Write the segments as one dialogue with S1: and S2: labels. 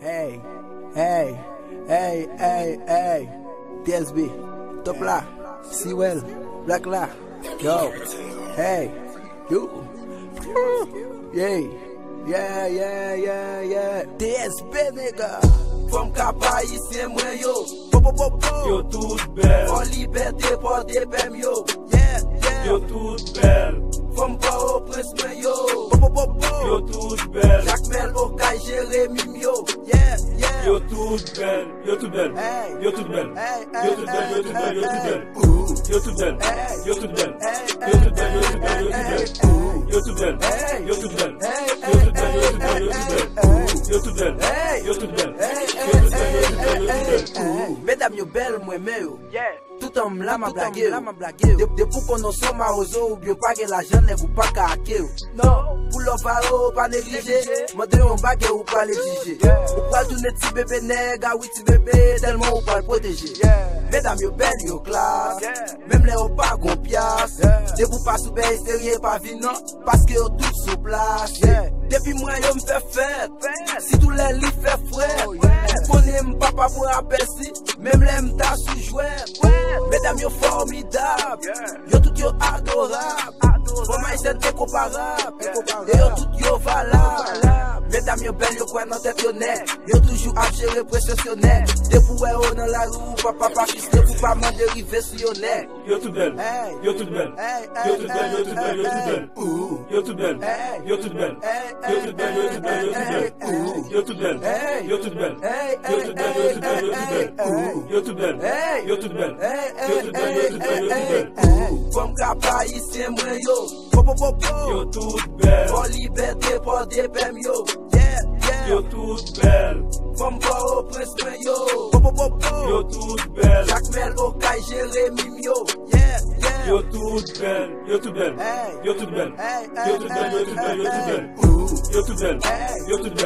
S1: Hey, hey, hey, hey, hey. TSB, top là, Sewell, Black là, yo, hey, you, yeah, yeah, yeah, yeah, yeah. TSB nigga, femme capa ici moi yo,
S2: Yo toute belle,
S1: en liberté pour des bêmes yo, yeah, yeah.
S2: yo toute belle,
S1: Femme pas au prince moi yo,
S2: yo toute belle,
S1: Jacques Mel au Kai Jérémy yo, yeah, yeah.
S2: yo toute belle, yo toute belle,
S1: Hey,
S2: yo toute belle,
S1: hey,
S2: yo toute belle, yo toute belle, yo toute belle,
S1: ooh,
S2: yo toute belle,
S1: hey,
S2: yo toute belle,
S1: hey,
S2: yo toute belle, yo toute belle, yo toute belle,
S1: hey,
S2: yo toute belle,
S1: hey,
S2: yo toute belle, yo toute belle, yo toute belle,
S1: hey,
S2: yo toute belle,
S1: hey,
S2: yo toute belle, yo toute belle, yo toute belle, yo toute belle.
S1: Mesdames yo belles moi mais
S3: Yeah.
S1: tout homme là m'a blagué de pour qu'on en soit marozo ou bien pas que l'argent n'est pas qu'à hacker
S3: Non.
S1: pour l'envaro pas négliger moi de on bague ou pas l'exiger ou pas tourner petit bébé nègre oui petit bébé tellement ou pas le protéger mesdames yo belles yo classe même les au pas gon pièce de vous pas sous bail sérieux pas vinant parce que yo tout sous place depuis moi yo me fait fête si tous les lits fait frais vous connaissez papa pour rappel si même les m'ta sous jouer mesdames yo formidable yo tout yo adorable pour moi c'est incomparable et yo tout yo valable mesdames yo belles yo quoi dans tête yo net yo toujours à gérer précessionnel de pour on dans la rue papa pas fils de pour pas m'en dériver si yo net
S2: Yo toute belle, yo toute belle, yo toute belle, yo toute belle, yo toute belle, yo toute belle, yo toute belle, yo toute belle, yo toute belle, yo toute belle, yo toute belle, yo toute belle, yo toute belle, yo toute belle, yo toute belle, yo toute belle, yo toute belle, yo toute belle.
S1: Femme capa ici moi yo
S2: Yo toute belle,
S1: en liberté pour des bêmes yo yeah yeah
S2: yo toute belle,
S1: femme pas au prince moi yo
S2: yo toute belle,
S1: Jacques Mel au Kai Jérémy yo yeah yeah
S2: yo toute belle, yo toute belle, yo toute belle, yo toute belle, yo toute belle, yo toute belle, yo toute belle, yo toute belle, yo toute belle,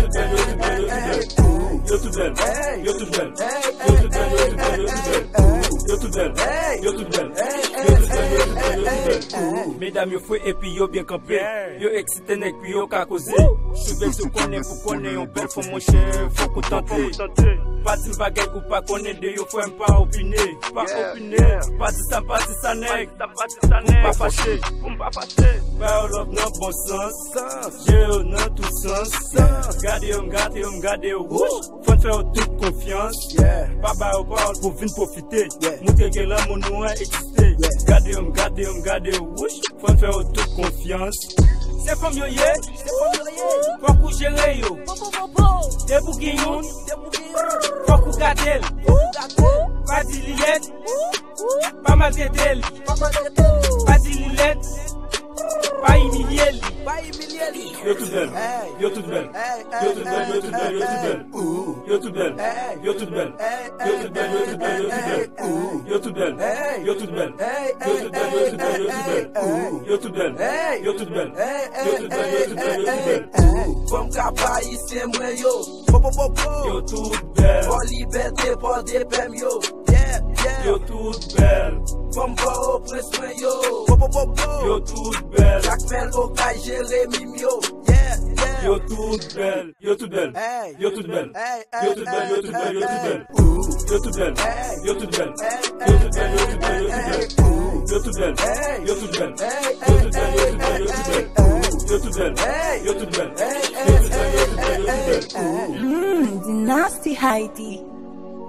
S2: yo toute belle, yo toute belle, yo toute belle, yo toute belle, yo toute belle, yo toute belle, yo toute belle, yo toute belle, yo toute belle, yo toute belle, yo toute belle. Mesdames yo fouet et puis yo bien campé, yo excité nek puis yo ka causé. J'suis belle se connaît pour connaître on belle faut mon cher, faut qu'on tente. Pas de bagaille ou pas connaître de yo faut pas opiner, pas opiner, pas de ça nèg, pas fâché, pas love non bon sens, j'ai non tout sens, gardez faut faire toute confiance, pas ba ou parole pour venir profiter, montrer que l'amour nous a existé, gardez faut faire toute confiance. C'est comme yo yé, faut coucher yo, des bouguignon, faut qu'on gardel, pas d'ilette, pas mal d'elle, pas d'ilette, pas humilier. Yo toute belle, yo toute belle, yo toute belle, yo toute belle, yo toute belle, yo toute belle, yo toute belle, yo toute belle, yo toute belle, yo toute belle, yo toute belle, yo toute belle, yo toute belle, yo toute belle, yo toute belle, yo toute belle, yo toute belle, yo toute belle.
S1: femme capa ici moi yo
S2: Yo toute belle,
S1: en liberté pour des bêmes yo yeah yeah
S2: yo toute belle,
S1: femme pas au prince moi yo
S2: yo toute belle,
S1: Jacques Mel au Kai Jérémy yo yeah yeah
S2: yo toute belle, yo toute belle, yo toute belle, yo toute belle, yo toute belle, yo toute belle, yo toute belle, yo toute belle, yo toute belle, yo toute belle, yo toute belle, yo toute belle, yo toute belle, yo toute belle, yo toute belle, yo toute belle, yo toute belle, yo toute belle, yo toute belle.
S4: Dynasty Haiti.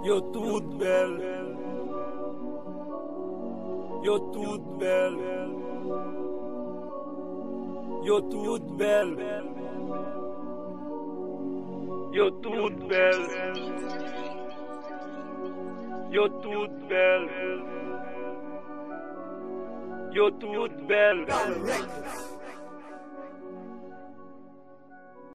S2: Yo toute belle, yo toute belle, yo toute belle, yo toute belle, yo toute belle, yo toute belle.